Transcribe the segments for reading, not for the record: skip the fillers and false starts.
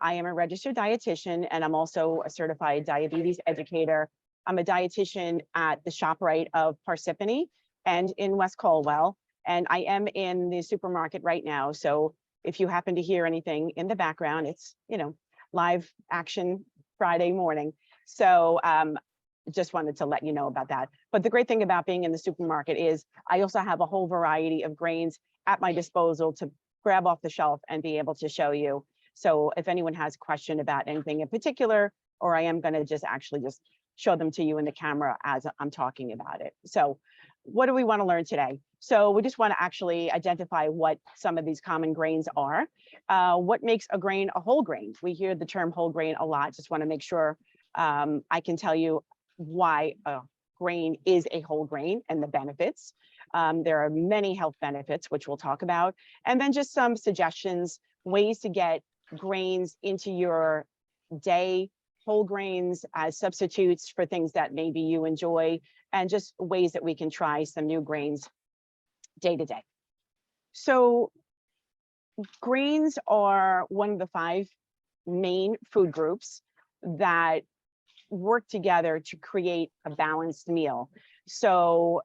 I am a registered dietitian, and I'm also a certified diabetes educator. I'm a dietitian at the Shoprite of Parsippany and in West Caldwell. And I am in the supermarket right now. So if you happen to hear anything in the background, it's, live action Friday morning. So just wanted to let you know about that. But the great thing about being in the supermarket is I also have a whole variety of grains at my disposal to grab off the shelf and be able to show you. So if anyone has a question about anything in particular, or I am going to just show them to you in the camera as I'm talking about it. So what do we want to learn today? So we just want to actually identify what some of these common grains are. What makes a grain a whole grain? We hear the term whole grain a lot. Just want to make sure I can tell you why a grain is a whole grain and the benefits. There are many health benefits, which we'll talk about. And then just some suggestions, ways to get grains into your day, whole grains as substitutes for things that maybe you enjoy, and just ways that we can try some new grains day to day. So grains are one of the 5 main food groups that work together to create a balanced meal. So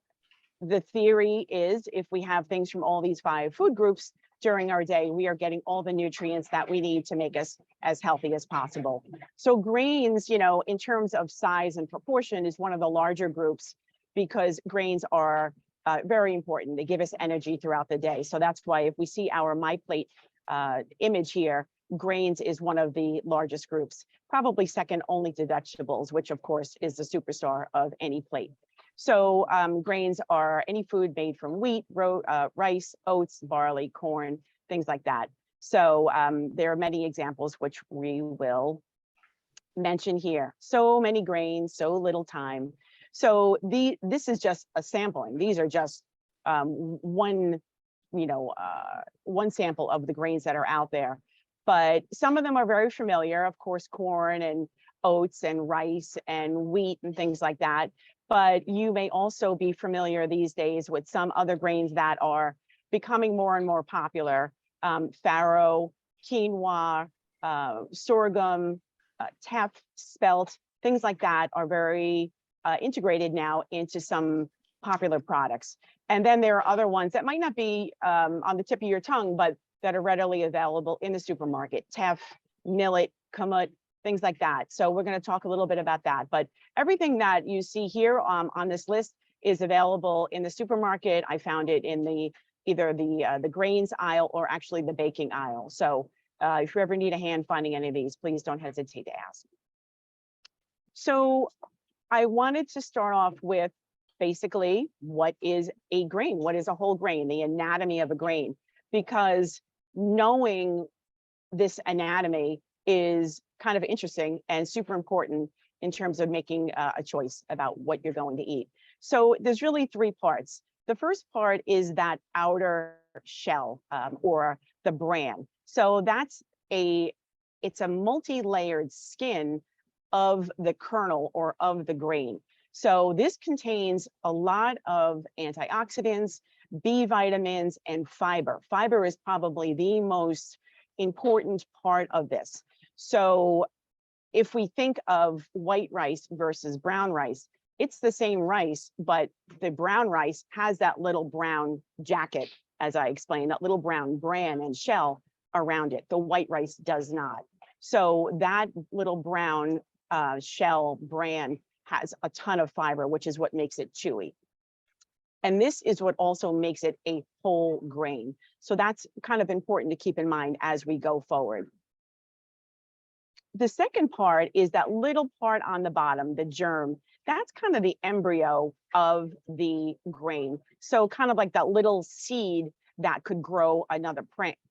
the theory is if we have things from all these 5 food groups during our day, we are getting all the nutrients that we need to make us as healthy as possible. So grains, in terms of size and proportion, is one of the larger groups because grains are very important. They give us energy throughout the day. So that's why if we see our My Plate image here, grains is one of the largest groups, probably second only to vegetables, which of course is the superstar of any plate. So grains are any food made from wheat, rice, oats, barley, corn, things like that. So there are many examples which we will mention here. So many grains, so little time. So this is just a sampling. These are just one sample of the grains that are out there. But some of them are very familiar, of course, corn and oats and rice and wheat and things like that. But you may also be familiar these days with some other grains that are becoming more and more popular. Farro, quinoa, sorghum, teff, spelt, things like that are very integrated now into some popular products. And then there are other ones that might not be on the tip of your tongue, but that are readily available in the supermarket. Teff, millet, kamut, things like that. So we're going to talk a little bit about that. But everything that you see here on this list is available in the supermarket. I found it in either the grains aisle or actually the baking aisle. So if you ever need a hand finding any of these, please don't hesitate to ask. So I wanted to start off with basically what is a grain? What is a whole grain? The anatomy of a grain, because knowing this anatomy is kind of interesting and super important in terms of making a choice about what you're going to eat. So there's really 3 parts. The first part is that outer shell or the bran. So it's a multi-layered skin of the kernel or of the grain. So this contains a lot of antioxidants, B vitamins, and fiber. Fiber is probably the most important part of this. So if we think of white rice versus brown rice, it's the same rice, but the brown rice has that little brown jacket, as I explained, that little brown bran and shell around it. The white rice does not. So that little brown shell bran has a ton of fiber, which is what makes it chewy. And this is what also makes it a whole grain. So that's kind of important to keep in mind as we go forward. The second part is that little part on the bottom, the germ. That's kind of the embryo of the grain. So kind of like that little seed that could grow another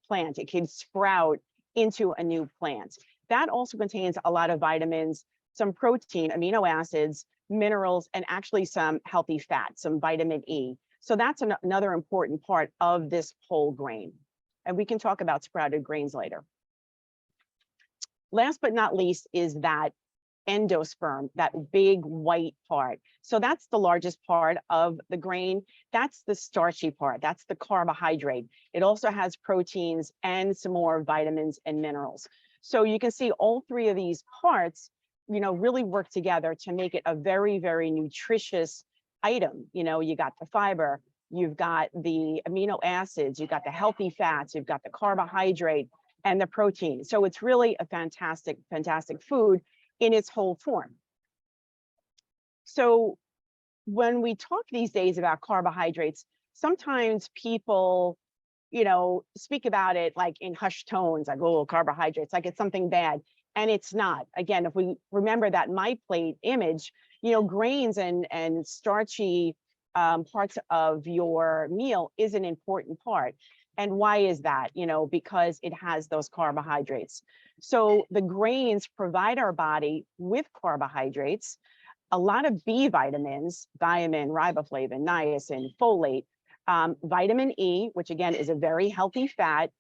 plant. It can sprout into a new plant. That also contains a lot of vitamins, some protein, amino acids, minerals, and actually some healthy fat, some vitamin E. So that's another important part of this whole grain. And we can talk about sprouted grains later. Last but not least is that endosperm, that big white part. So that's the largest part of the grain. That's the starchy part. That's the carbohydrate. It also has proteins and some more vitamins and minerals. So you can see all three of these parts, really work together to make it a very, very nutritious item. You got the fiber, you've got the amino acids, you've got the healthy fats, you've got the carbohydrate and the protein. So it's really a fantastic, fantastic food in its whole form. So when we talk these days about carbohydrates, sometimes people, speak about it like in hushed tones, like, oh, carbohydrates, like it's something bad. And it's not. Again, if we remember that my plate image, grains and starchy parts of your meal is an important part. And why is that? Because it has those carbohydrates. So the grains provide our body with carbohydrates, a lot of B vitamins, thiamine, riboflavin, niacin, folate, vitamin E, which again is a very healthy fat,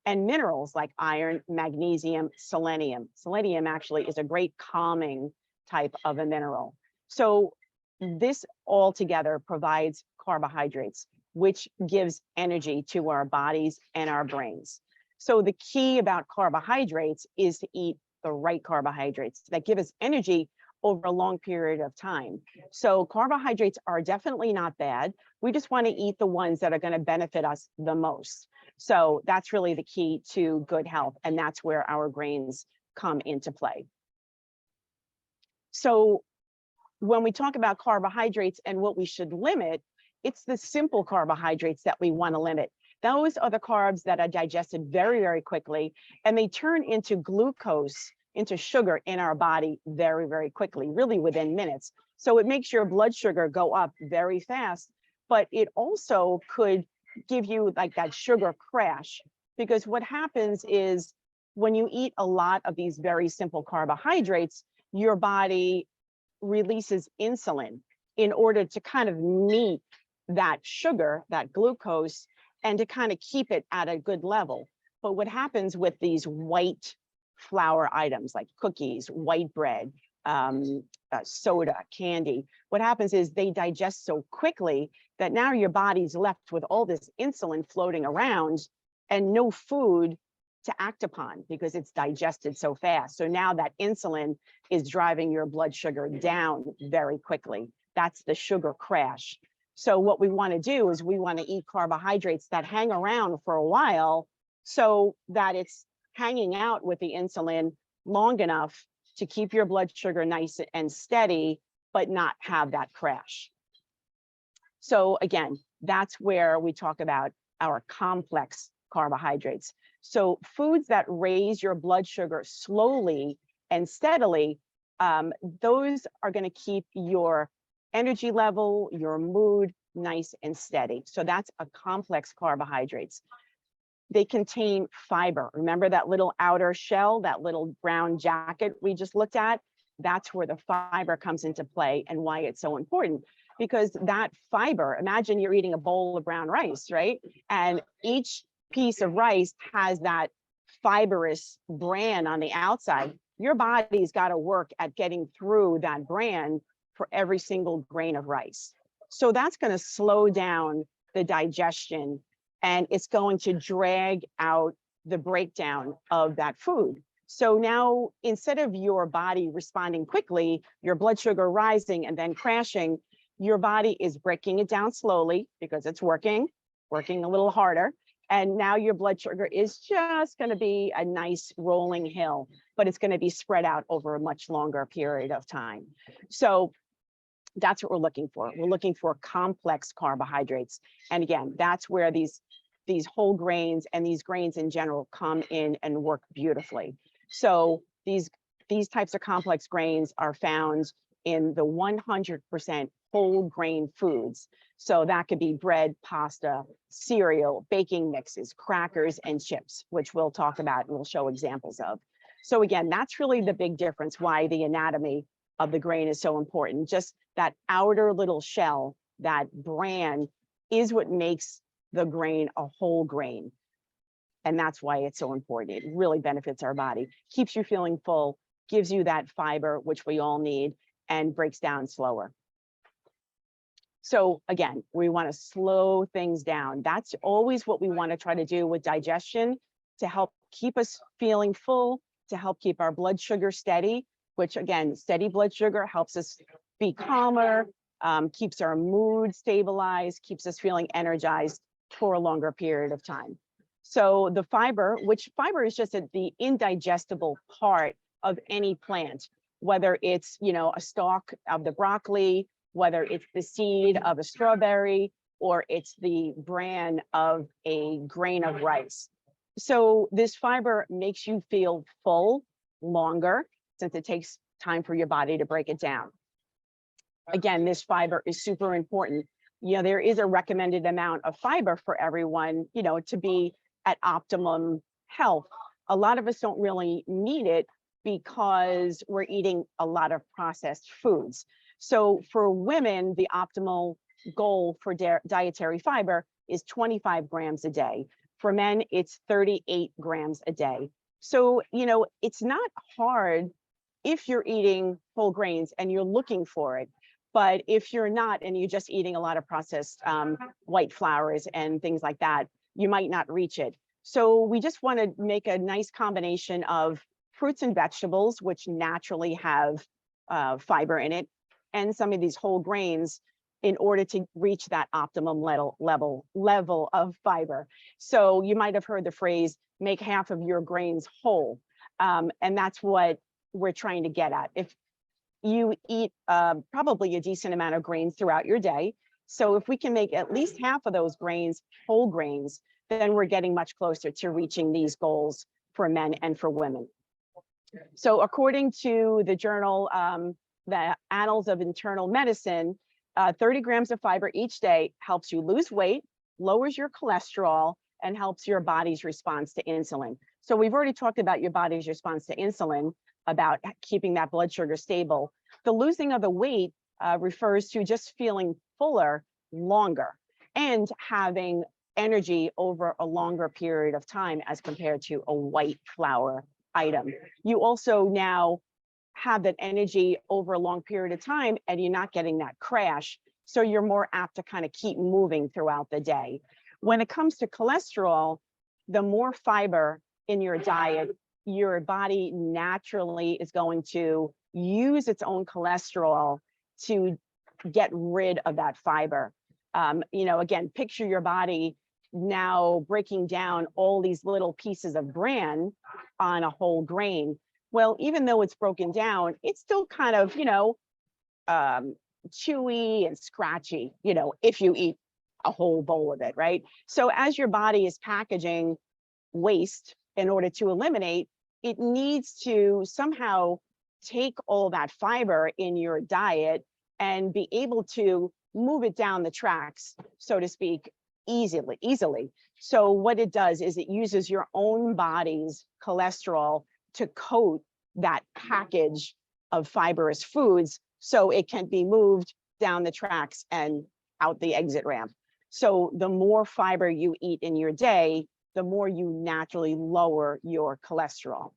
and minerals like iron, magnesium, selenium. Selenium actually is a great calming type of a mineral. So this all together provides carbohydrates, which gives energy to our bodies and our brains. So the key about carbohydrates is to eat the right carbohydrates that give us energy over a long period of time. So carbohydrates are definitely not bad. We just want to eat the ones that are going to benefit us the most. So that's really the key to good health. And that's where our grains come into play. So when we talk about carbohydrates and what we should limit, it's the simple carbohydrates that we want to limit. Those are the carbs that are digested very, very quickly, and they turn into glucose, into sugar in our body very, very quickly, really within minutes. So it makes your blood sugar go up very fast, but it also could give you like that sugar crash, because what happens is when you eat a lot of these very simple carbohydrates, your body releases insulin in order to kind of meet that sugar, that glucose, and to kind of keep it at a good level. But what happens with these white flour items like cookies, white bread, soda, candy, what happens is they digest so quickly that now your body's left with all this insulin floating around and no food to act upon because it's digested so fast. So now that insulin is driving your blood sugar down very quickly. That's the sugar crash. So what we want to do is we want to eat carbohydrates that hang around for a while so that it's hanging out with the insulin long enough to keep your blood sugar nice and steady, but not have that crash. So again, that's where we talk about our complex carbohydrates. So foods that raise your blood sugar slowly and steadily, those are going to keep your energy level, your mood nice and steady. So that's a complex carbohydrates. They contain fiber. Remember that little outer shell, that little brown jacket we just looked at? That's where the fiber comes into play and why it's so important. Because that fiber, imagine you're eating a bowl of brown rice, right? And each piece of rice has that fibrous bran on the outside. Your body's got to work at getting through that bran for every single grain of rice. So that's going to slow down the digestion, and it's going to drag out the breakdown of that food. So now, instead of your body responding quickly, your blood sugar rising and then crashing, your body is breaking it down slowly because it's working a little harder. And now your blood sugar is just going to be a nice rolling hill, but it's going to be spread out over a much longer period of time. So that's what we're looking for. We're looking for complex carbohydrates. And again, that's where these whole grains and these grains in general come in and work beautifully. So these types of complex grains are found in the 100% whole grain foods. So that could be bread, pasta, cereal, baking mixes, crackers, and chips, which we'll talk about and we'll show examples of. So again, that's really the big difference, why the anatomy of the grain is so important. Just that outer little shell, that bran, is what makes the grain a whole grain. And that's why it's so important. It really benefits our body, keeps you feeling full, gives you that fiber, which we all need, and breaks down slower. So again, we want to slow things down. That's always what we want to try to do with digestion, to help keep us feeling full, to help keep our blood sugar steady, which again, steady blood sugar helps us be calmer, keeps our mood stabilized, keeps us feeling energized for a longer period of time. So the fiber, which fiber is just the indigestible part of any plant, whether it's, you know, a stalk of the broccoli, whether it's the seed of a strawberry, or it's the bran of a grain of rice. So this fiber makes you feel full longer, since it takes time for your body to break it down. Again, this fiber is super important. You know, there is a recommended amount of fiber for everyone, you know, to be at optimum health. A lot of us don't really need it because we're eating a lot of processed foods. So for women, the optimal goal for dietary fiber is 25 grams a day. For men, it's 38 grams a day. So, you know, it's not hard if you're eating whole grains and you're looking for it. But if you're not, and you're just eating a lot of processed white flours and things like that, you might not reach it. So we just want to make a nice combination of fruits and vegetables, which naturally have fiber in it, and some of these whole grains in order to reach that optimum level of fiber. So you might have heard the phrase, make half of your grains whole. And that's what we're trying to get at. If you eat probably a decent amount of grains throughout your day, so if we can make at least half of those grains whole grains, then we're getting much closer to reaching these goals for men and for women. So according to the journal, the Annals of Internal Medicine, 30 grams of fiber each day helps you lose weight, lowers your cholesterol, and helps your body's response to insulin. So we've already talked about your body's response to insulin, about keeping that blood sugar stable. The losing of the weight refers to just feeling fuller longer and having energy over a longer period of time as compared to a white flour item. You also now have that energy over a long period of time, and you're not getting that crash. So you're more apt to kind of keep moving throughout the day. When it comes to cholesterol, the more fiber in your diet, your body naturally is going to use its own cholesterol to get rid of that fiber. You know, again, picture your body now breaking down all these little pieces of bran on a whole grain. Well, even though it's broken down, it's still kind of, you know, chewy and scratchy, you know, if you eat a whole bowl of it, right? So as your body is packaging waste in order to eliminate, it needs to somehow take all that fiber in your diet and be able to move it down the tracks, so to speak, easily. So what it does is it uses your own body's cholesterol to coat that package of fibrous foods so it can be moved down the tracks and out the exit ramp. So the more fiber you eat in your day, the more you naturally lower your cholesterol.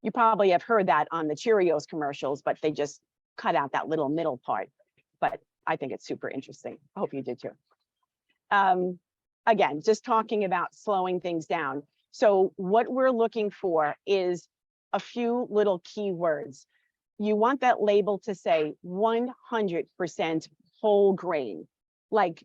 You probably have heard that on the Cheerios commercials, but they just cut out that little middle part. But I think it's super interesting. I hope you did too. Again, just talking about slowing things down. So what we're looking for is a few little keywords. You want that label to say 100% whole grain, like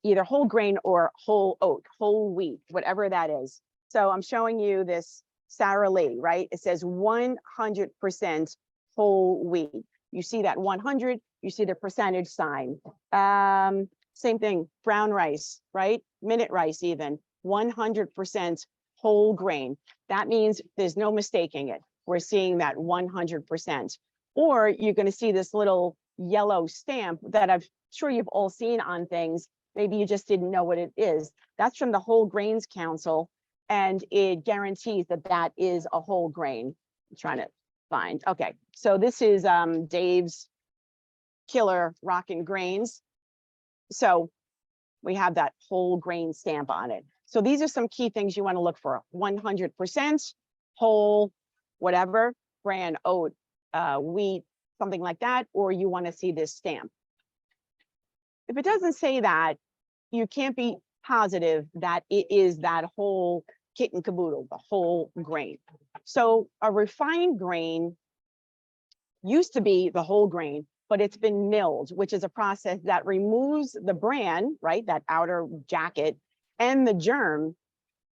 either whole grain or whole oat, whole wheat, whatever that is. So I'm showing you this Sara Lee, right? It says 100% whole wheat. You see that 100, you see the percentage sign. Same thing, brown rice, right? Minute rice even, 100% whole grain. That means there's no mistaking it. We're seeing that 100%. Or you're going to see this little yellow stamp that I'm sure you've all seen on things. Maybe you just didn't know what it is. That's from the Whole Grains Council, and it guarantees that that is a whole grain. I'm trying to find. Okay, so this is Dave's Killer Rockin' Grains. So we have that whole grain stamp on it. So these are some key things you want to look for. 100% whole, whatever, bran, oat, wheat, something like that, or you want to see this stamp. If it doesn't say that, you can't be positive that it is that whole kit and caboodle, the whole grain. So a refined grain used to be the whole grain, but it's been milled, which is a process that removes the bran, right, that outer jacket, and the germ,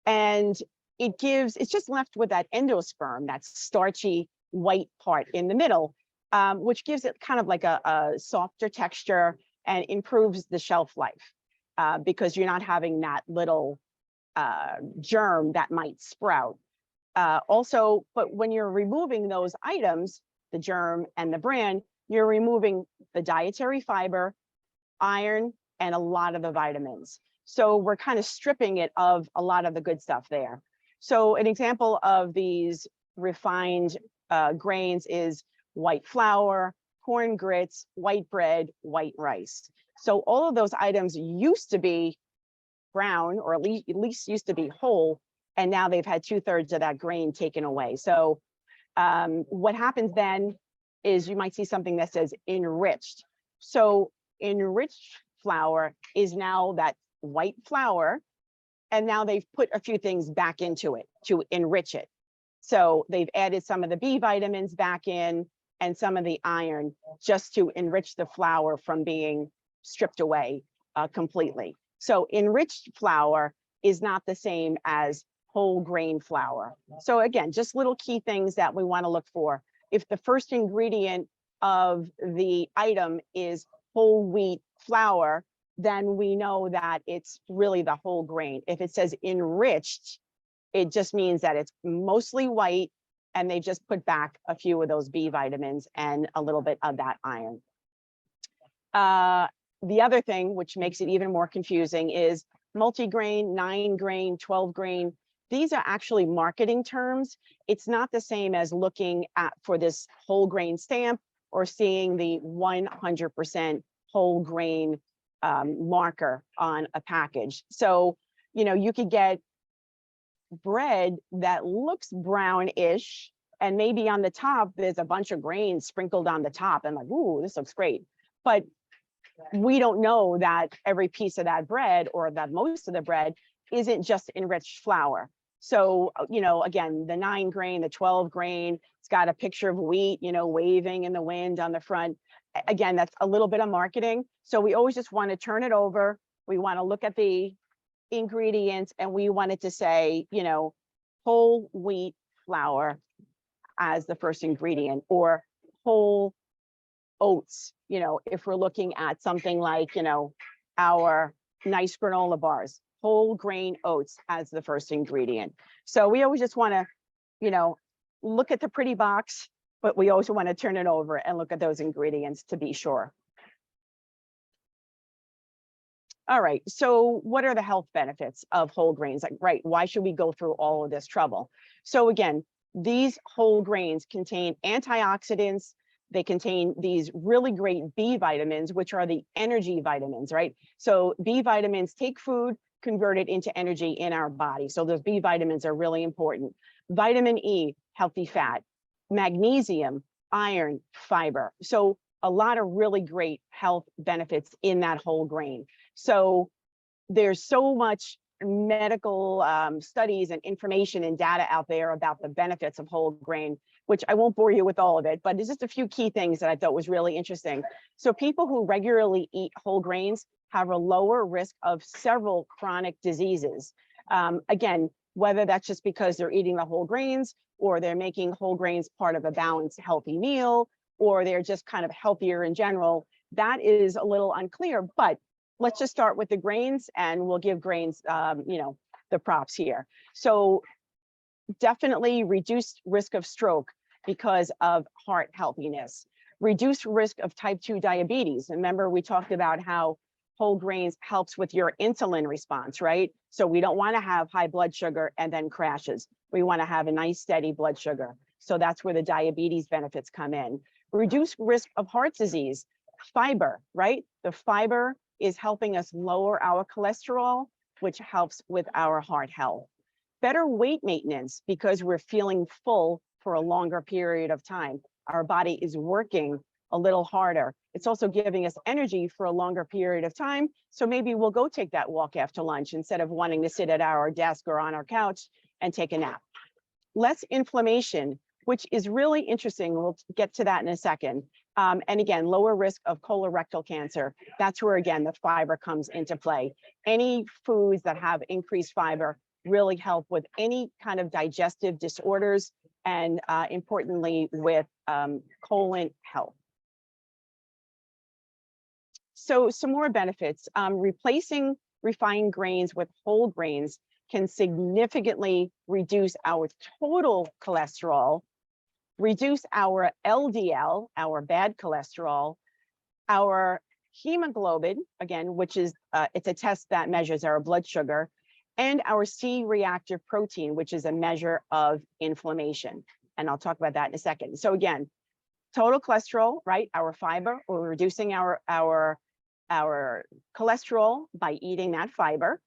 and it's just left with that endosperm, that starchy white part in the middle, which gives it kind of like a softer texture and improves the shelf life, because you're not having that little germ that might sprout. Also, but when you're removing those items, the germ and the bran, you're removing the dietary fiber, iron, and a lot of the vitamins. So we're kind of stripping it of a lot of the good stuff there. So an example of these refined grains is white flour, corn grits, white bread, white rice. So all of those items used to be brown, or at least used to be whole, and now they've had 2/3 of that grain taken away. So what happens then is you might see something that says enriched. So enriched flour is now that white flour, and now they've put a few things back into it to enrich it. So they've added some of the B vitamins back in and some of the iron, just to enrich the flour from being stripped away completely. So enriched flour is not the same as whole grain flour. So again, just little key things that we want to look for. If the first ingredient of the item is whole wheat flour, then we know that it's really the whole grain. If it says enriched, it just means that it's mostly white, and they just put back a few of those B vitamins and a little bit of that iron. The other thing, which makes it even more confusing, is multigrain, 9-grain, 12-grain. These are actually marketing terms. It's not the same as looking at for this whole grain stamp or seeing the 100% whole grain marker on a package. So, you know, you could get bread that looks brownish, and maybe on the top there's a bunch of grains sprinkled on the top, and like, ooh, this looks great. But we don't know that every piece of that bread, or that most of the bread, isn't just enriched flour. So, you know, again, the 9-grain, the 12-grain, it's got a picture of wheat, you know, waving in the wind on the front. Again, that's a little bit of marketing. So we always just want to turn it over. We want to look at the ingredients, and we want it to say, you know, whole wheat flour as the first ingredient, or whole oats, you know, if we're looking at something like, you know, our nice granola bars, whole grain oats as the first ingredient. So we always just want to, you know, look at the pretty box, but we also want to turn it over and look at those ingredients to be sure. All right, so what are the health benefits of whole grains? Like, right, why should we go through all of this trouble? So again, these whole grains contain antioxidants. They contain these really great B vitamins, which are the energy vitamins, right? So B vitamins take food, convert it into energy in our body. So those B vitamins are really important. Vitamin E, healthy fat. Magnesium, iron, fiber. So a lot of really great health benefits in that whole grain. So there's so much medical studies and information and data out there about the benefits of whole grain, which I won't bore you with all of it, but there's just a few key things that I thought was really interesting. So people who regularly eat whole grains have a lower risk of several chronic diseases. Again, whether that's just because they're eating the whole grains, or they're making whole grains part of a balanced, healthy meal, or they're just kind of healthier in general, that is a little unclear. But let's just start with the grains, and we'll give grains, you know, the props here. So definitely reduced risk of stroke because of heart healthiness, reduced risk of type 2 diabetes. Remember, we talked about how whole grains helps with your insulin response, right? So we don't want to have high blood sugar and then crashes. We want to have a nice steady blood sugar. So that's where the diabetes benefits come in. Reduced risk of heart disease, fiber, right? The fiber is helping us lower our cholesterol, which helps with our heart health. Better weight maintenance, because we're feeling full for a longer period of time. Our body is working a little harder. It's also giving us energy for a longer period of time. So maybe we'll go take that walk after lunch instead of wanting to sit at our desk or on our couch. and take a nap. Less inflammation, which is really interesting. We'll get to that in a second. And again, lower risk of colorectal cancer. That's where, again, the fiber comes into play. Any foods that have increased fiber really help with any kind of digestive disorders and importantly with colon health. So some more benefits. Replacing refined grains with whole grains can significantly reduce our total cholesterol, reduce our LDL, our bad cholesterol, our hemoglobin, again, which is, it's a test that measures our blood sugar, and our C-reactive protein, which is a measure of inflammation. And I'll talk about that in a second. So again, total cholesterol, right? Our fiber, we're reducing our cholesterol by eating that fiber.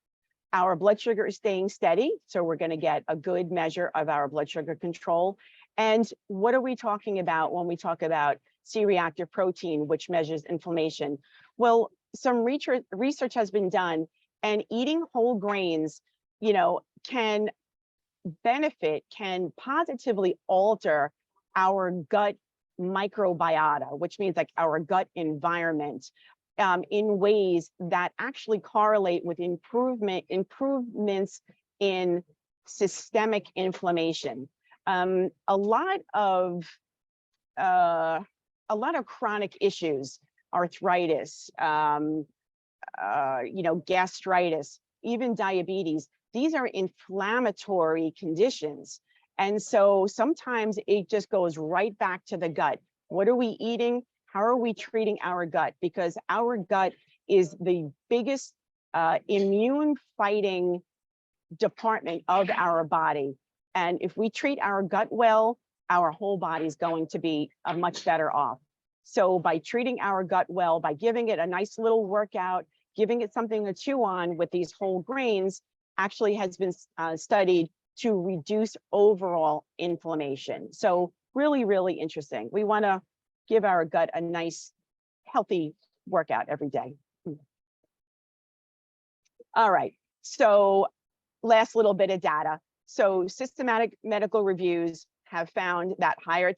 Our blood sugar is staying steady, so we're going to get a good measure of our blood sugar control. And what are we talking about when we talk about C-reactive protein, which measures inflammation? Well, some research has been done, and eating whole grains, you know, can positively alter our gut microbiota, which means like our gut environment, in ways that actually correlate with improvements in systemic inflammation. A lot of chronic issues, arthritis, gastritis, even diabetes, these are inflammatory conditions. And so sometimes it just goes right back to the gut. What are we eating? How are we treating our gut? Because our gut is the biggest immune fighting department of our body. And if we treat our gut well, our whole body is going to be much better off. So by treating our gut well, by giving it a nice little workout, giving it something to chew on with these whole grains, actually has been studied to reduce overall inflammation. So really, really interesting. We want to give our gut a nice, healthy workout every day. All right, so last little bit of data. So systematic medical reviews have found that higher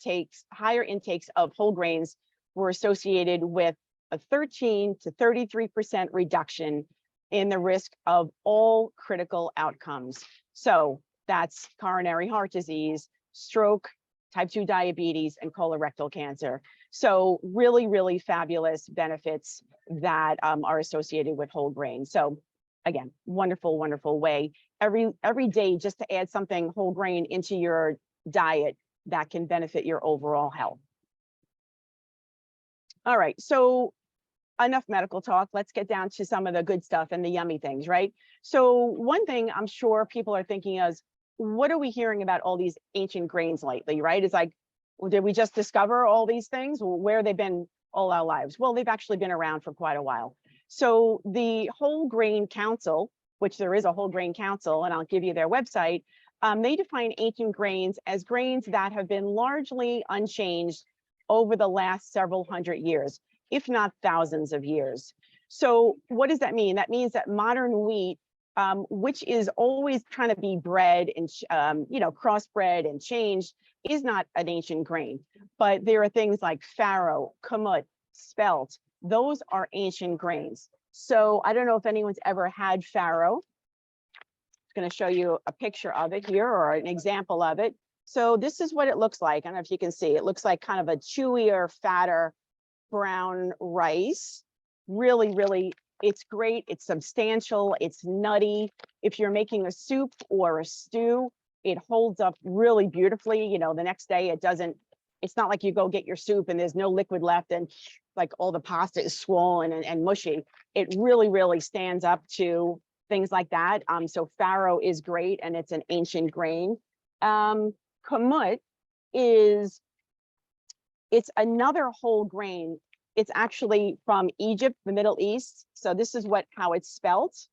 intakes of whole grains were associated with a 13 to 33% reduction in the risk of all critical outcomes. So that's coronary heart disease, stroke, type 2 diabetes, and colorectal cancer. So really, really fabulous benefits that are associated with whole grains. So again, wonderful, wonderful way. Every day, just to add something whole grain into your diet that can benefit your overall health. All right, so enough medical talk. Let's get down to some of the good stuff and the yummy things, right? So one thing I'm sure people are thinking is, what are we hearing about all these ancient grains lately, right? It's like, well, did we just discover all these things? Well, where have they been all our lives? Well, they've actually been around for quite a while. So the Whole Grain Council, which there is a Whole Grain Council, and I'll give you their website, they define ancient grains as grains that have been largely unchanged over the last several hundred years, if not thousands of years. So what does that mean? That means that modern wheat, which is always trying to be bred and crossbred and changed, is not an ancient grain. But there are things like farro, kamut, spelt. Those are ancient grains. So I don't know if anyone's ever had farro. I'm going to show you a picture of it here, or an example of it. So this is what it looks like. I don't know if you can see. It looks like kind of a chewier, fatter brown rice. Really, really, it's great. It's substantial. It's nutty. If you're making a soup or a stew, it holds up really beautifully. You know, the next day it's not like you go get your soup and there's no liquid left and like all the pasta is swollen and mushy. It really, really stands up to things like that. So farro is great, and it's an ancient grain. Kamut it's another whole grain. It's actually from Egypt, the Middle East. So this is how it's spelt.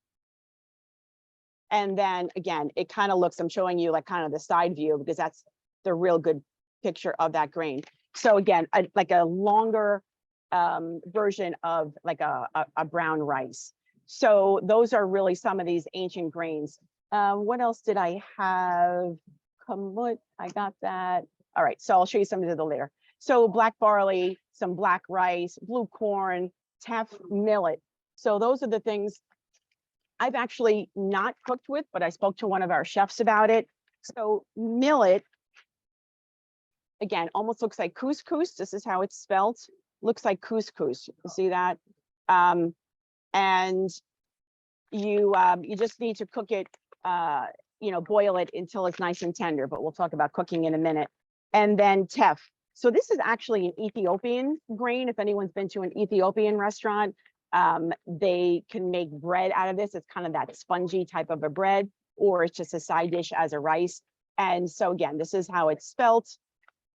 And then again, it kind of looks, I'm showing you like kind of the side view because that's the real good picture of that grain. So again, like a longer version of like a brown rice. So those are really some of these ancient grains. What else did I have? Kamut, I got that. All right, so I'll show you some of the later. So black barley, some black rice, blue corn, teff, millet. So those are the things I've actually not cooked with, but I spoke to one of our chefs about it. So millet, again, almost looks like couscous. This is how it's spelled. Looks like couscous. You see that? And you just need to cook it, boil it until it's nice and tender, but we'll talk about cooking in a minute. And then teff. So this is actually an Ethiopian grain. If anyone's been to an Ethiopian restaurant, they can make bread out of this. It's kind of that spongy type of a bread, or it's just a side dish as a rice. And so again, this is how it's spelt.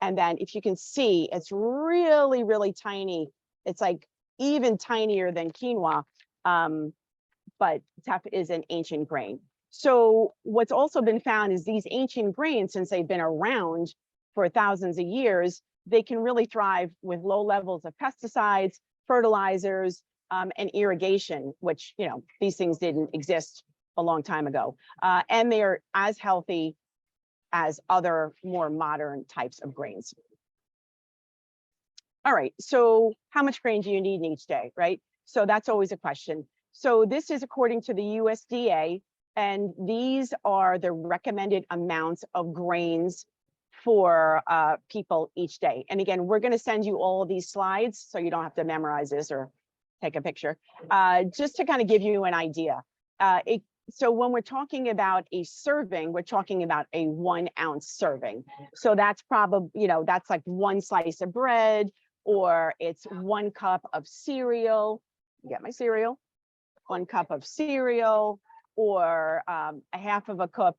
And then if you can see, it's really, really tiny. It's like even tinier than quinoa, but teff is an ancient grain. So what's also been found is these ancient grains, since they've been around for thousands of years, they can really thrive with low levels of pesticides, fertilizers, and irrigation, which, these things didn't exist a long time ago. And they're as healthy as other more modern types of grains. All right, so how much grain do you need in each day, right? So that's always a question. So this is according to the USDA, and these are the recommended amounts of grains for people each day. And again, we're going to send you all of these slides so you don't have to memorize this or take a picture, just to kind of give you an idea. So when we're talking about a serving, we're talking about a 1 ounce serving. So that's probably, that's like 1 slice of bread, or it's 1 cup of cereal. You get my cereal? 1 cup of cereal, or a half of a cup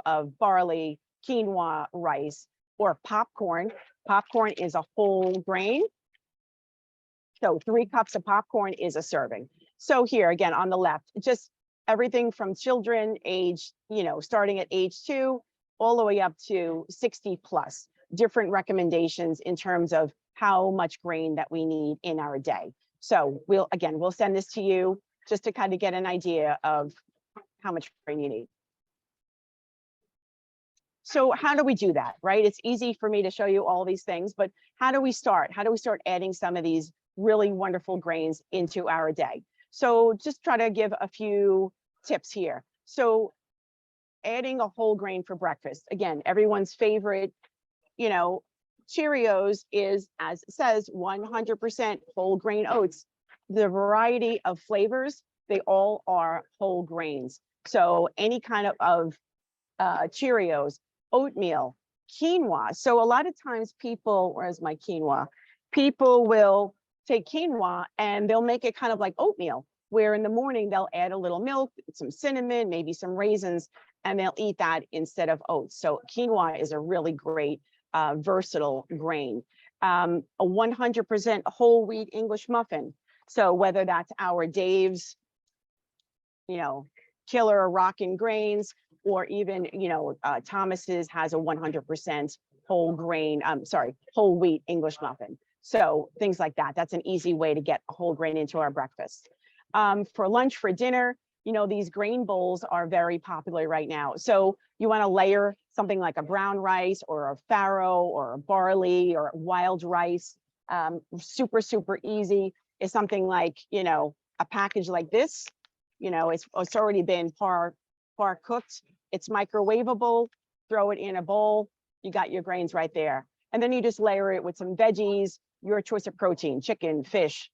of barley, quinoa rice, or popcorn. Popcorn is a whole grain. So 3 cups of popcorn is a serving. So here again on the left, just everything from children age, starting at age 2 all the way up to 60 plus, different recommendations in terms of how much grain that we need in our day. So we'll send this to you just to kind of get an idea of how much grain you need. So how do we do that, right? It's easy for me to show you all these things, but how do we start? How do we start adding some of these really wonderful grains into our day? So just try to give a few tips here. So adding a whole grain for breakfast. Again, everyone's favorite, Cheerios is, as it says, 100% whole grain oats. The variety of flavors, they all are whole grains. So any kind of Cheerios, oatmeal, quinoa. So a lot of times people, where's my quinoa? People will take quinoa and they'll make it kind of like oatmeal, where in the morning they'll add a little milk, some cinnamon, maybe some raisins, and they'll eat that instead of oats. So quinoa is a really great versatile grain. A 100% whole wheat English muffin. So whether that's our Dave's, killer rockin' grains, or even, Thomas's has a 100% whole wheat English muffin. So things like that. That's an easy way to get a whole grain into our breakfast. For lunch, for dinner, these grain bowls are very popular right now. So you want to layer something like a brown rice or a farro or a barley or wild rice. Super, super easy. Is something like, a package like this, it's already been par cooked. It's microwavable. Throw it in a bowl. You got your grains right there. And then you just layer it with some veggies, your choice of protein, chicken, fish,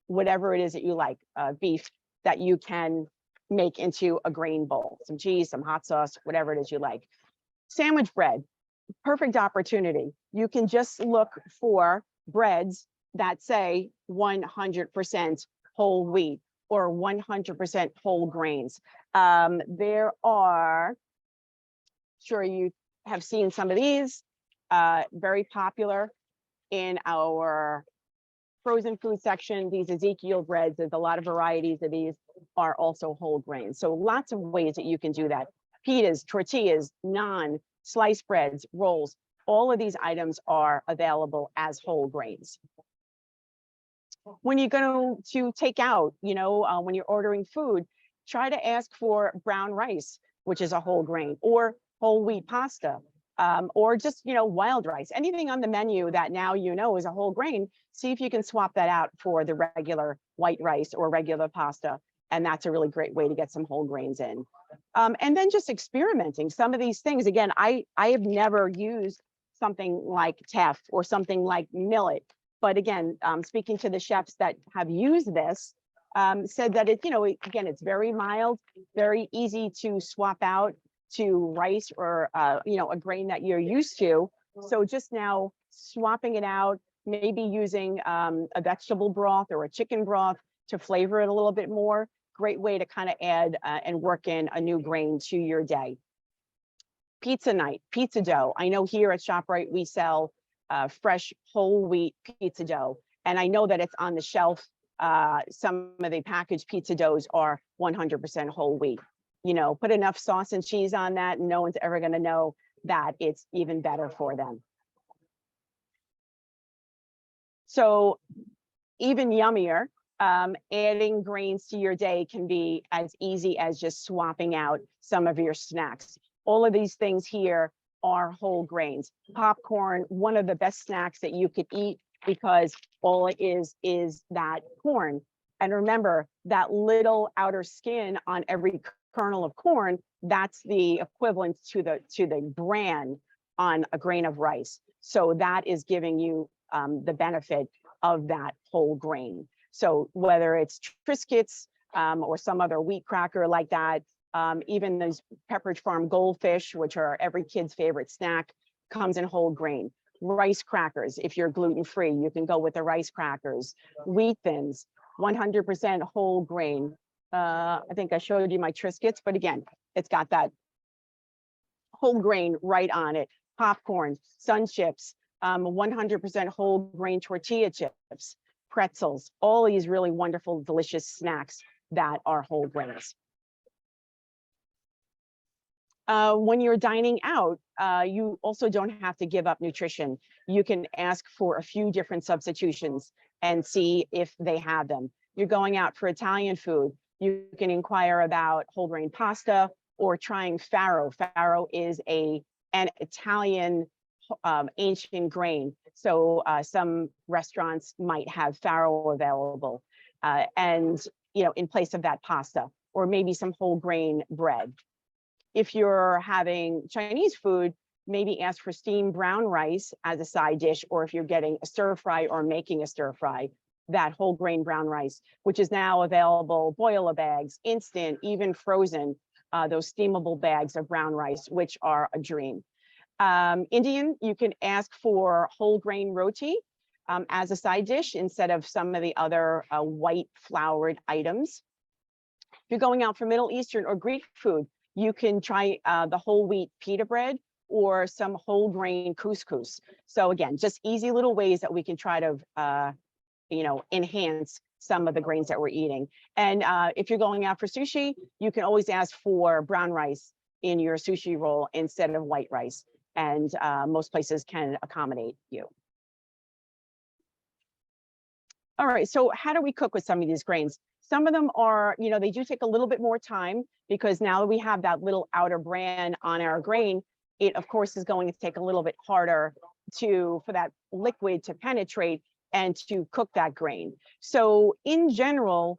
whatever it is that you like, beef, that you can make into a grain bowl, some cheese, some hot sauce, whatever it is you like. Sandwich bread, perfect opportunity. You can just look for breads that say 100% whole wheat or 100% whole grains. There are, sure you have seen some of these, very popular in our frozen food section. These Ezekiel breads, there's a lot of varieties of these, are also whole grains. So lots of ways that you can do that. Pitas, tortillas, naan, sliced breads, rolls, all of these items are available as whole grains. When you're going to take out, when you're ordering food, try to ask for brown rice, which is a whole grain, or whole wheat pasta, or just, wild rice, anything on the menu that now is a whole grain. See if you can swap that out for the regular white rice or regular pasta. And that's a really great way to get some whole grains in. And then just experimenting some of these things. Again, I have never used something like teff or something like millet. But again, speaking to the chefs that have used this, said that again, it's very mild, very easy to swap out to rice or, a grain that you're used to. So just now swapping it out, maybe using a vegetable broth or a chicken broth to flavor it a little bit more. Great way to kind of add and work in a new grain to your day. Pizza night, pizza dough. I know here at Shoprite, we sell fresh whole wheat pizza dough. And I know that it's on the shelf. Some of the packaged pizza doughs are 100% whole wheat. Put enough sauce and cheese on that, and no one's ever going to know that it's even better for them. So even yummier, adding grains to your day can be as easy as just swapping out some of your snacks. All of these things here are whole grains. Popcorn, one of the best snacks that you could eat, because all it is that corn. And remember, that little outer skin on every kernel of corn, that's the equivalent to the bran on a grain of rice. So that is giving you the benefit of that whole grain. So whether it's Triscuits or some other wheat cracker like that, even those Pepperidge Farm goldfish, which are every kid's favorite snack, comes in whole grain. Rice crackers, if you're gluten-free, you can go with the rice crackers. Wheat thins, 100% whole grain. I think I showed you my Triscuits, but again, it's got that whole grain right on it. Popcorn, Sun Chips, 100% whole grain tortilla chips, pretzels, all these really wonderful, delicious snacks that are whole grains. When you're dining out, you also don't have to give up nutrition. You can ask for a few different substitutions and see if they have them. You're going out for Italian food, you can inquire about whole grain pasta or trying farro. Farro is an Italian ancient grain. So some restaurants might have farro available and, in place of that pasta, or maybe some whole grain bread. If you're having Chinese food, maybe ask for steamed brown rice as a side dish, or if you're getting a stir fry or making a stir fry, that whole grain brown rice, which is now available, boil-a bags, instant, even frozen, those steamable bags of brown rice, which are a dream. Indian, you can ask for whole grain roti as a side dish instead of some of the other white floured items. If you're going out for Middle Eastern or Greek food, you can try the whole wheat pita bread or some whole grain couscous. So again, just easy little ways that we can try to, enhance some of the grains that we're eating. And if you're going out for sushi, you can always ask for brown rice in your sushi roll instead of white rice. And most places can accommodate you. All right, so how do we cook with some of these grains? Some of them are, they do take a little bit more time, because now that we have that little outer bran on our grain, it of course is going to take a little bit harder for that liquid to penetrate and to cook that grain. So in general,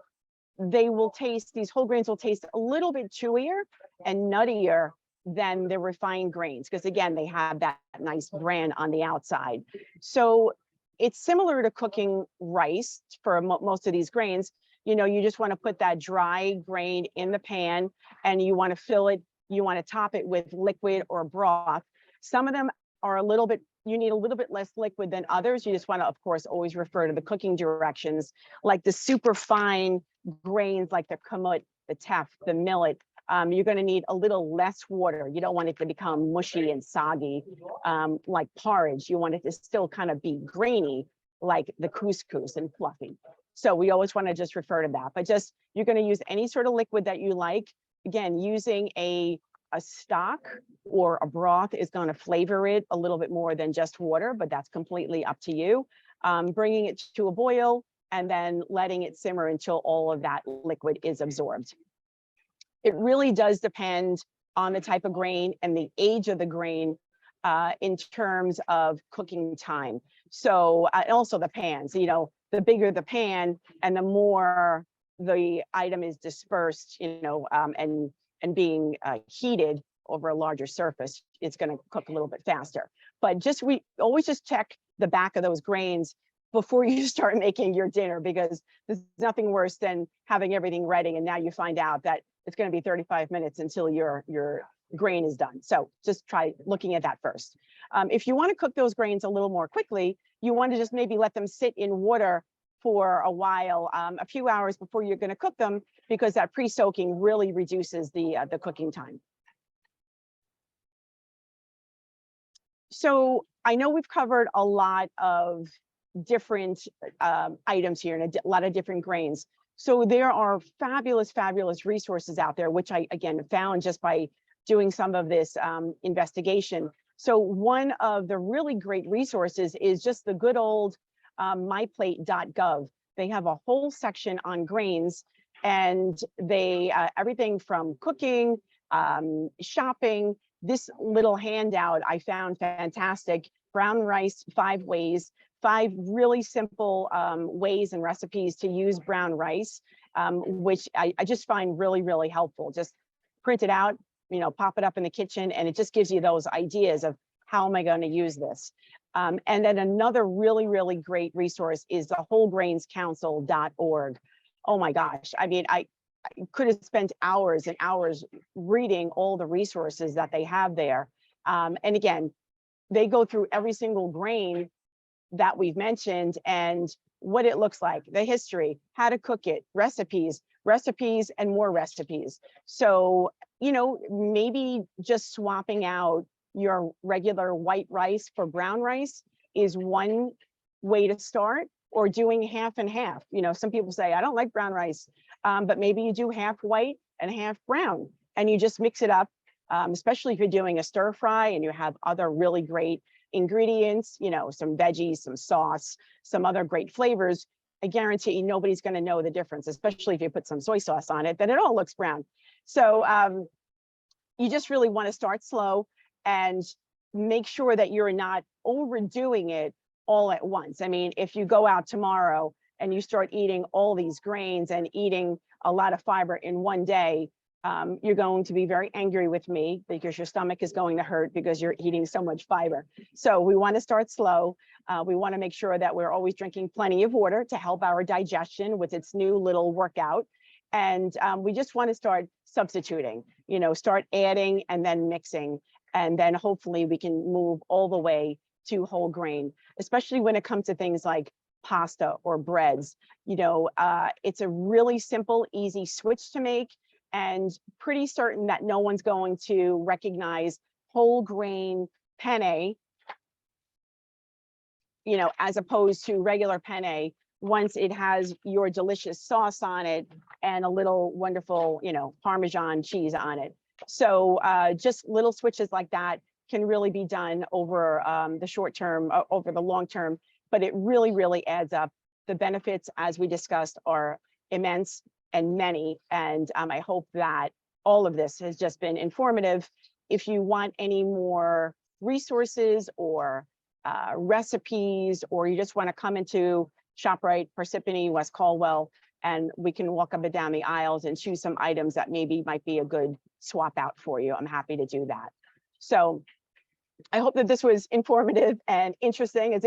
these whole grains will taste a little bit chewier and nuttier than the refined grains, because again, they have that nice bran on the outside. So it's similar to cooking rice for most of these grains. You just want to put that dry grain in the pan and you want to fill it, you want to top it with liquid or broth. Some of them are you need a little bit less liquid than others. You just want to, of course, always refer to the cooking directions, like the super fine grains, like the kamut, the teff, the millet. You're going to need a little less water. You don't want it to become mushy and soggy like porridge. You want it to still kind of be grainy, like the couscous, and fluffy. So we always want to just refer to that. But you're going to use any sort of liquid that you like. Again, using a stock or a broth is going to flavor it a little bit more than just water, but that's completely up to you. Bringing it to a boil and then letting it simmer until all of that liquid is absorbed. It really does depend on the type of grain and the age of the grain in terms of cooking time. So and also the pans, you know, the bigger the pan and the more the item is dispersed, you know, and being heated over a larger surface, it's going to cook a little bit faster. But we always just check the back of those grains before you start making your dinner, because there's nothing worse than having everything ready and now you find out that it's going to be 35 minutes until your grain is done. So just try looking at that first. If you want to cook those grains a little more quickly, you want to just maybe let them sit in water for a while, a few hours before you're going to cook them, because that pre-soaking really reduces the cooking time. So I know we've covered a lot of different items here and a lot of different grains. So there are fabulous, fabulous resources out there, which I, again, found just by doing some of this investigation. So one of the really great resources is just the good old myplate.gov. They have a whole section on grains, and they everything from cooking, shopping. This little handout I found fantastic. Brown rice 5 ways, 5 really simple ways and recipes to use brown rice, which I just find really, really helpful. Just print it out, you know, pop it up in the kitchen, and it just gives you those ideas of how am I going to use this. And then another really, really great resource is the wholegrainscouncil.org. Oh my gosh. I mean, I could have spent hours and hours reading all the resources that they have there. And again, they go through every single grain that we've mentioned and what it looks like, the history, how to cook it, recipes, and more recipes. So, you know, maybe just swapping out your regular white rice for brown rice is one way to start, or doing half and half. You know, some people say, I don't like brown rice, but maybe you do half white and half brown, and you just mix it up, especially if you're doing a stir fry and you have other really great ingredients, you know, some veggies, some sauce, some other great flavors. I guarantee you nobody's going to know the difference, especially if you put some soy sauce on it, then it all looks brown. So you just really want to start slow and make sure that you're not overdoing it all at once. I mean, if you go out tomorrow and you start eating all these grains and eating a lot of fiber in one day, you're going to be very angry with me, because your stomach is going to hurt because you're eating so much fiber. So we want to start slow. We want to make sure that we're always drinking plenty of water to help our digestion with its new little workout. And we just want to start substituting, you know, start adding and then mixing. And then hopefully we can move all the way to whole grain, especially when it comes to things like pasta or breads. You know, it's a really simple, easy switch to make, and pretty certain that no one's going to recognize whole grain penne, you know, as opposed to regular penne, once it has your delicious sauce on it and a little wonderful, you know, Parmesan cheese on it. So just little switches like that can really be done over the short term, over the long term, but it really, really adds up. The benefits, as we discussed, are immense and many, and I hope that all of this has just been informative. If you want any more resources or recipes, or you just want to come into Shoprite, Parsippany, West Caldwell, and we can walk up and down the aisles and choose some items that maybe might be a good swap out for you, I'm happy to do that. So I hope that this was informative and interesting as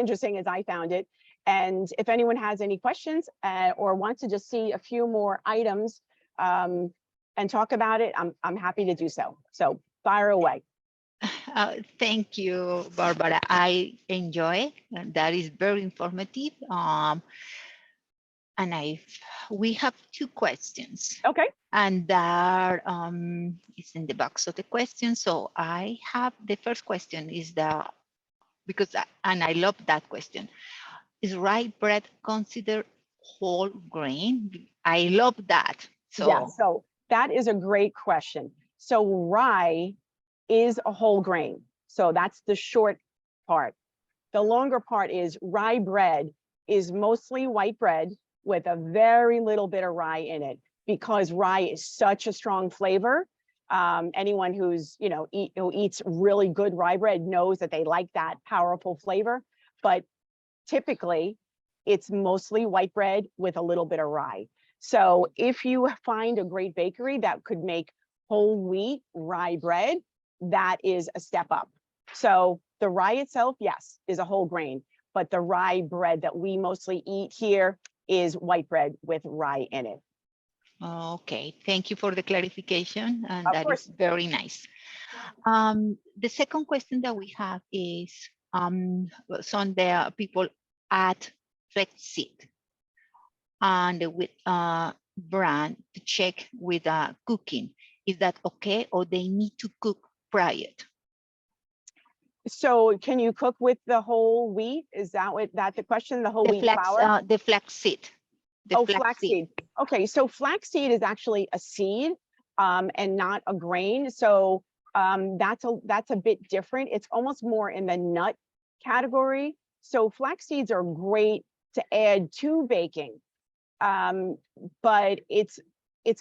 I found it. And if anyone has any questions or wants to just see a few more items and talk about it, I'm happy to do so. So fire away. Thank you, Barbara. I enjoy, and that is very informative. And we have 2 questions. Okay. And that is in the box of the question. So I have the first question is and I love that question. Is rye bread considered whole grain? I love that. So yeah, so that is a great question. So rye is a whole grain. So that's the short part. The longer part is rye bread is mostly white bread with a very little bit of rye in it. because rye is such a strong flavor. Anyone who's, who eats really good rye bread knows that they like that powerful flavor, but typically it's mostly white bread with a little bit of rye. So if you find a great bakery that could make whole wheat rye bread, that is a step up. So the rye itself, yes, is a whole grain, but the rye bread that we mostly eat here is white bread with rye in it. Okay, thank you for the clarification, and Of that is course. very nice. The second question that we have is, some there people add seed and with brand to check with cooking. Is that okay, or they need to cook prior? So can you cook with the whole wheat? Is that the question? The whole wheat flour? The flaxseed. Oh, flaxseed. Okay, so flaxseed is actually a seed and not a grain. So that's a bit different. It's almost more in the nut category. So flax seeds are great to add to baking, but it's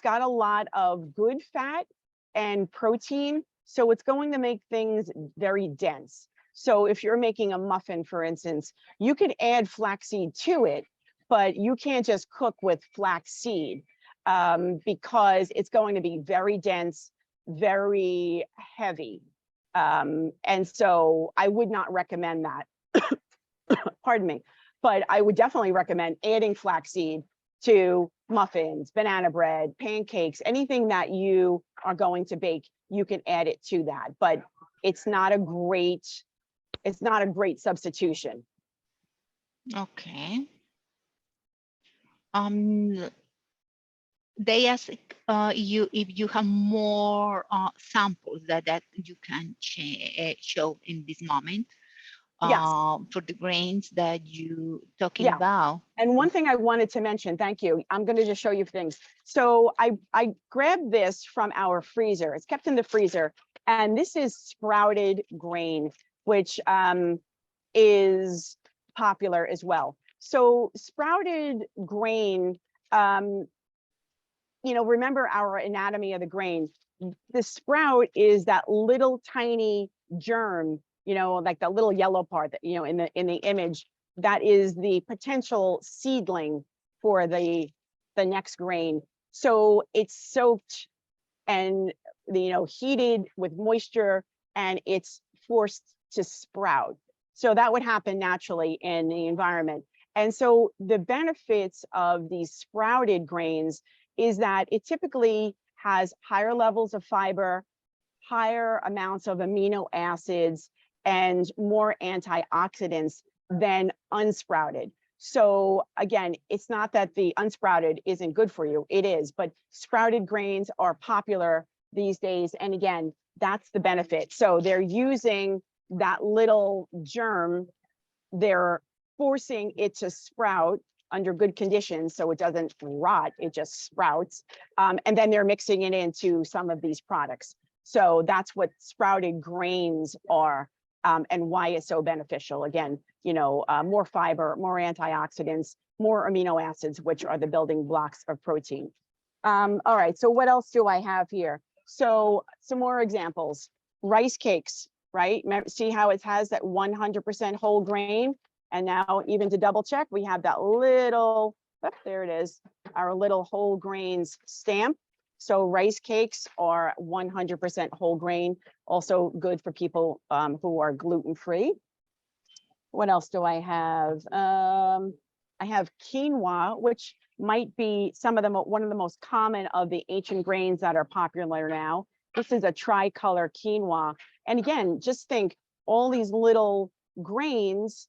got a lot of good fat and protein. So it's going to make things very dense. So if you're making a muffin, for instance, you could add flaxseed to it, but you can't just cook with flaxseed because it's going to be very dense, very heavy. And so I would not recommend that. Pardon me. But I would definitely recommend adding flaxseed to muffins, banana bread, pancakes, anything that you are going to bake, you can add it to that. But it's not a great substitution. Okay. They ask you if you have more samples that you can show in this moment. Yes. For the grains that you talking Yeah. about. And one thing I wanted to mention, thank you. I'm going to just show you things. So I grabbed this from our freezer. It's kept in the freezer, and this is sprouted grain, which is popular as well. So sprouted grain, remember our anatomy of the grain. The sprout is that little tiny germ, like the little yellow part that, in the image, that is the potential seedling for the next grain. So it's soaked and, heated with moisture, and it's forced to sprout. So that would happen naturally in the environment. And so the benefits of these sprouted grains is that it typically has higher levels of fiber, higher amounts of amino acids, and more antioxidants than unsprouted. So again, it's not that the unsprouted isn't good for you, it is, but sprouted grains are popular these days. And again, that's the benefit. So they're using that little germ, they're forcing it to sprout under good conditions so it doesn't rot, it just sprouts. And then they're mixing it into some of these products. So that's what sprouted grains are, and why it's so beneficial. Again, more fiber, more antioxidants, more amino acids, which are the building blocks of protein. All right, so what else do I have here? So some more examples. Rice cakes, right? See how it has that 100% whole grain? And now even to double check, we have that little, there it is, our little whole grains stamp. So rice cakes are 100% whole grain, also good for people who are gluten-free. What else do I have? I have quinoa, which might be one of the most common of the ancient grains that are popular now. This is a tricolor quinoa. And again, just think all these little grains,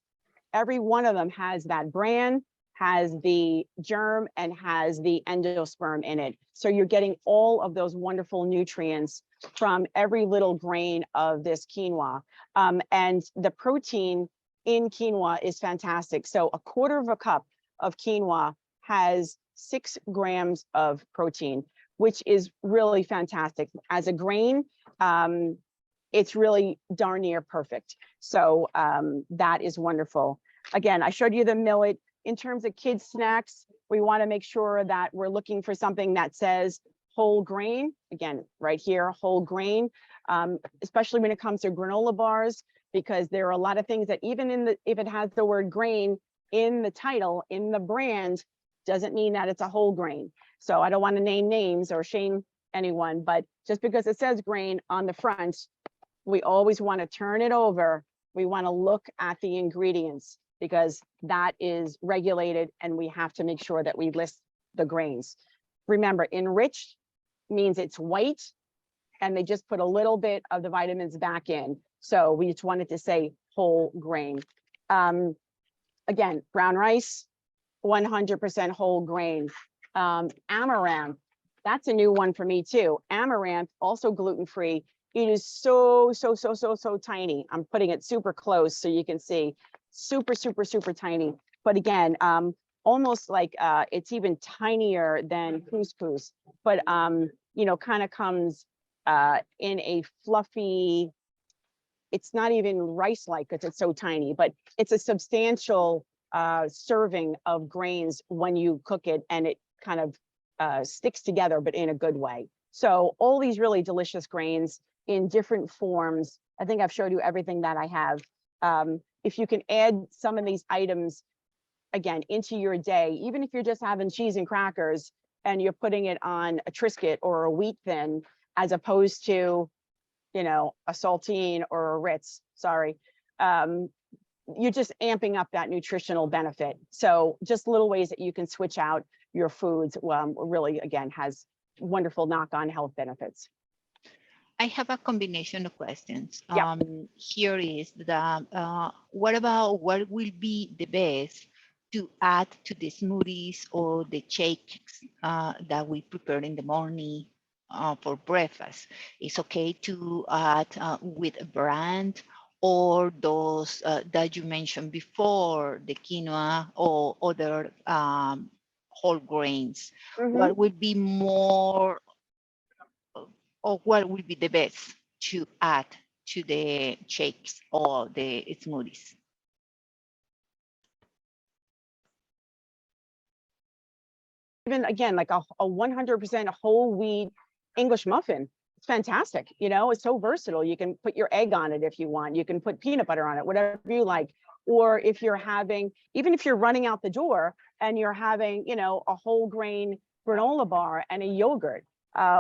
every one of them has that bran, has the germ, and has the endosperm in it. So you're getting all of those wonderful nutrients from every little grain of this quinoa. And the protein in quinoa is fantastic. So a quarter of a cup of quinoa has 6 grams of protein, which is really fantastic. As a grain, it's really darn near perfect. So that is wonderful. Again, I showed you the millet. In terms of kids snacks, we want to make sure that we're looking for something that says whole grain. Again, right here, whole grain, especially when it comes to granola bars, because there are a lot of things that even if it has the word grain in the title, in the brand, doesn't mean that it's a whole grain. So I don't want to name names or shame anyone, but just because it says grain on the front, we always want to turn it over. We want to look at the ingredients because that is regulated and we have to make sure that we list the grains. Remember, enriched means it's white and they just put a little bit of the vitamins back in. So we just wanted to say whole grain. Again, brown rice, 100% whole grain. Amaranth, that's a new one for me too. Amaranth, also gluten-free. It is so tiny. I'm putting it super close so you can see. Super tiny. But again, almost like it's even tinier than couscous, but you know, kind of comes in a fluffy, it's not even rice-like because it's so tiny, but it's a substantial serving of grains when you cook it, and it kind of sticks together, but in a good way. So all these really delicious grains in different forms. I think I've showed you everything that I have. If you can add some of these items, again, into your day, even if you're just having cheese and crackers and you're putting it on a Triscuit or a wheat thin, as opposed to, you know, a saltine or a Ritz, sorry, you're just amping up that nutritional benefit. So just little ways that you can switch out your foods really, again, has wonderful knock-on health benefits. I have a combination of questions. Yeah. Here is the, what about what will be the best to add to the smoothies or the shakes that we prepare in the morning for breakfast? It's okay to add with a brand or those that you mentioned before, the quinoa or other whole grains? What would be more, or what would be the best to add to the shakes or the smoothies? Even again, like a 100% whole wheat English muffin. It's fantastic. You know, it's so versatile. You can put your egg on it if you want. You can put peanut butter on it, whatever you like. Or if you're having, even if you're running out the door and you're having, you know, a whole grain granola bar and a yogurt,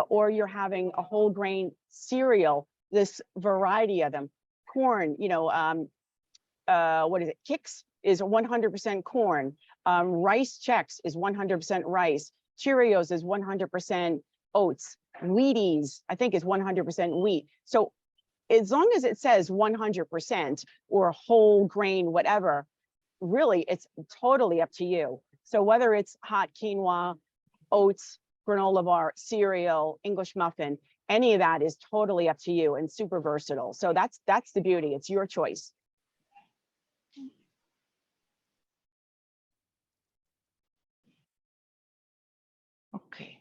or you're having a whole grain cereal, this variety of them, corn, you know, what is it? Kix is 100% corn. Rice Chex is 100% rice. Cheerios is 100% oats. Wheaties, I think, is 100% wheat. So as long as it says 100% or whole grain, whatever, really, it's totally up to you. So whether it's hot quinoa, oats, granola bar, cereal, English muffin, any of that is totally up to you and super versatile. So that's the beauty. It's your choice. Okay.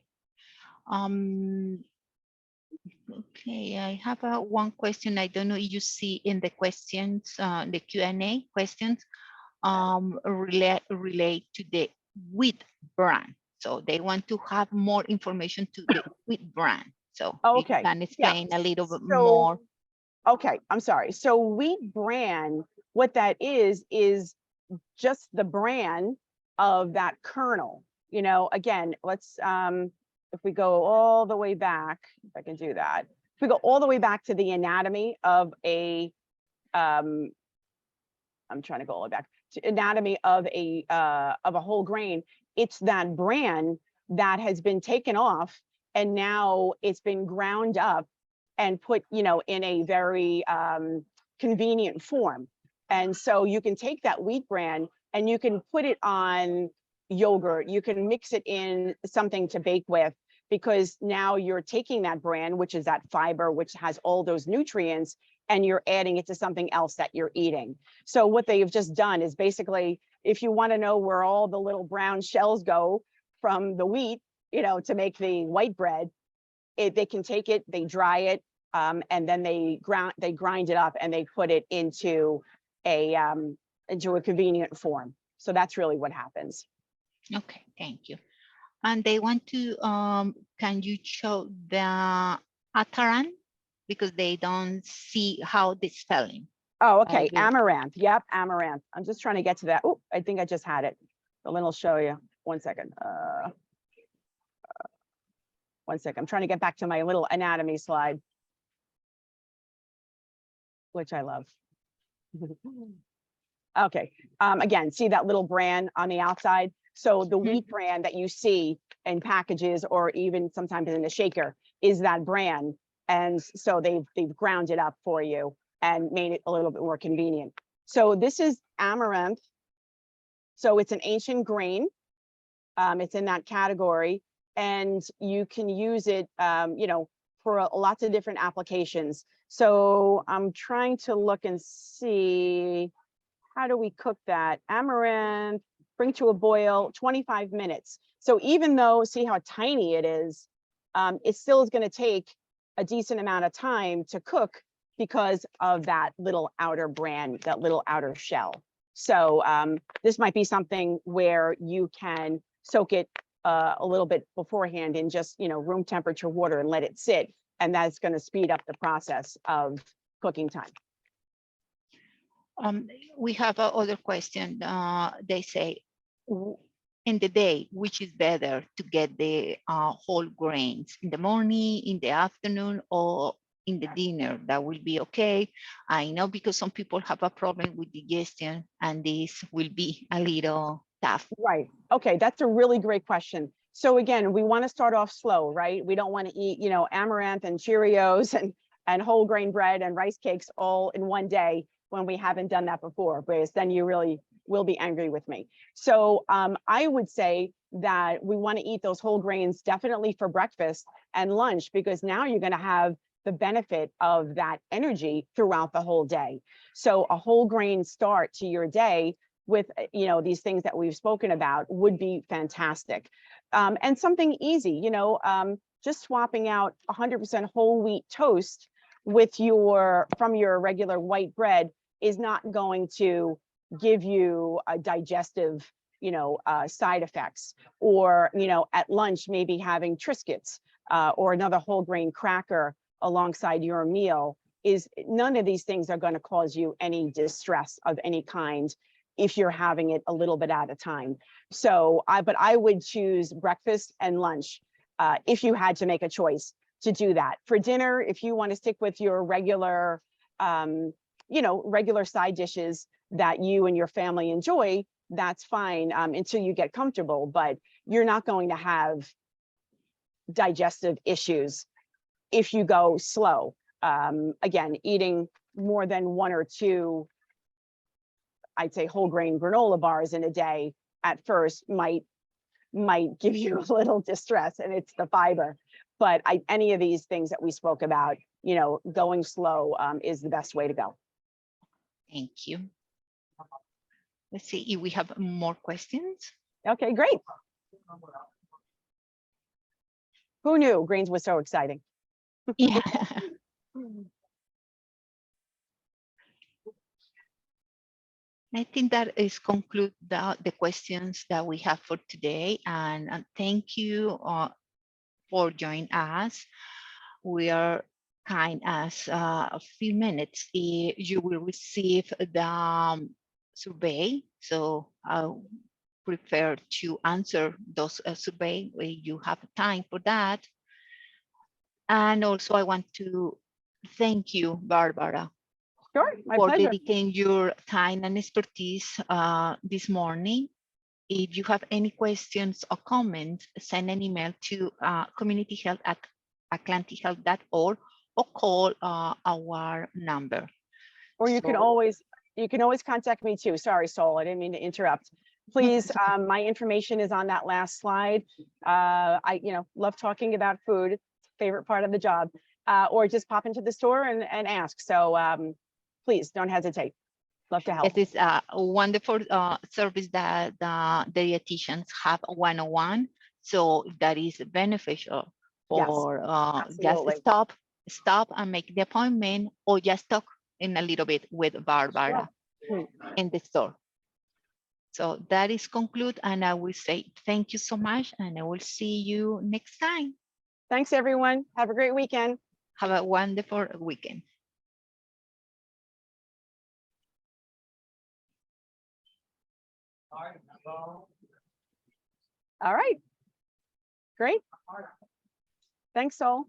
Okay, I have one question. I don't know if you see in the questions, the Q&A questions, relate to the wheat brand. So they want to have more information to the wheat brand. So Okay. you can explain a little bit So, more. Okay, I'm sorry. So wheat bran, what that is just the bran of that kernel. You know, again, let's if we go all the way back, if I can do that, if we go all the way back to the anatomy of a I'm trying to go all the way back to anatomy of a whole grain, it's that bran that has been taken off and now it's been ground up and put, you know, in a very convenient form. And so you can take that wheat bran and you can put it on yogurt, you can mix it in something to bake with, because now you're taking that bran, which is that fiber, which has all those nutrients, and you're adding it to something else that you're eating. So what they've just done is basically, if you want to know where all the little brown shells go from the wheat, you know, to make the white bread, they can take it, they dry it, and then they grind it up and they put it into a convenient form. So that's really what happens. Okay, thank you. And they want to, can you show the Ataran? Because they don't see how this spelling. Oh, okay, amaranth. Yep, amaranth. I'm just trying to get to that. Oh, I think I just had it. But then I'll show you. 1 second. 1 second. I'm trying to get back to my little anatomy slide, which I love. Okay. Again, see that little bran on the outside? So the wheat bran that you see in packages or even sometimes in the shaker is that bran. And so they've ground it up for you and made it a little bit more convenient. So this is amaranth. So it's an ancient grain. It's in that category, and you can use it, you know, for lots of different applications. So I'm trying to look and see, how do we cook that? Amaranth, bring to a boil, 25 minutes. So even though, see how tiny it is, it still is going to take a decent amount of time to cook because of that little outer bran, that little outer shell. So this might be something where you can soak it a little bit beforehand in just, you know, room temperature water and let it sit. And that's going to speed up the process of cooking time. We have another question. They say, in the day, which is better to get the whole grains, in the morning, in the afternoon, or in the dinner? That will be okay. I know, because some people have a problem with digestion, and this will be a little tough. Right. Okay, that's a really great question. So again, we want to start off slow, right? We don't want to eat, you know, amaranth and Cheerios and whole grain bread and rice cakes all in one day when we haven't done that before, because then you really will be angry with me. So I would say that we want to eat those whole grains definitely for breakfast and lunch, because now you're going to have the benefit of that energy throughout the whole day. So a whole grain start to your day with, you know, these things that we've spoken about would be fantastic. And something easy, you know, just swapping out 100% whole wheat toast with from your regular white bread is not going to give you a digestive, you know, side effects. Or, you know, at lunch, maybe having Triscuits or another whole grain cracker alongside your meal, is none of these things are going to cause you any distress of any kind if you're having it a little bit at a time. So but I would choose breakfast and lunch if you had to make a choice to do that. For dinner, if you want to stick with your regular, you know, regular side dishes that you and your family enjoy, that's fine until you get comfortable, but you're not going to have digestive issues if you go slow. Again, eating more than 1 or 2, I'd say, whole grain granola bars in a day at first might give you a little distress, and it's the fiber. But any of these things that we spoke about, you know, going slow is the best way to go. Thank you. Let's see if we have more questions. Okay, great. Who knew grains was so exciting? Yeah. I think that is conclude the questions that we have for today. And thank you for joining us. We are kind as a few minutes. You will receive the survey. So I prefer to answer those survey when you have time for that. And also I want to thank you, Barbara, Sure, my for pleasure. dedicating your time and expertise this morning. If you have any questions or comments, send an email to communityhealth@atlantichealth.org or call our number. Or you can always contact me too. Sorry, Sol, I didn't mean to interrupt. Please, my information is on that last slide. I, you know, love talking about food, favorite part of the job. Or just pop into the store and ask. So please don't hesitate. Love to help. It is a wonderful service that the dietitians have one-on-one. So that is beneficial for just stop and make the appointment, or just talk in a little bit with Barbara in the store. So that is conclude, and I will say thank you so much, and I will see you next time. Thanks, everyone. Have a great weekend. Have a wonderful weekend. All right. Great. Thanks, Sol.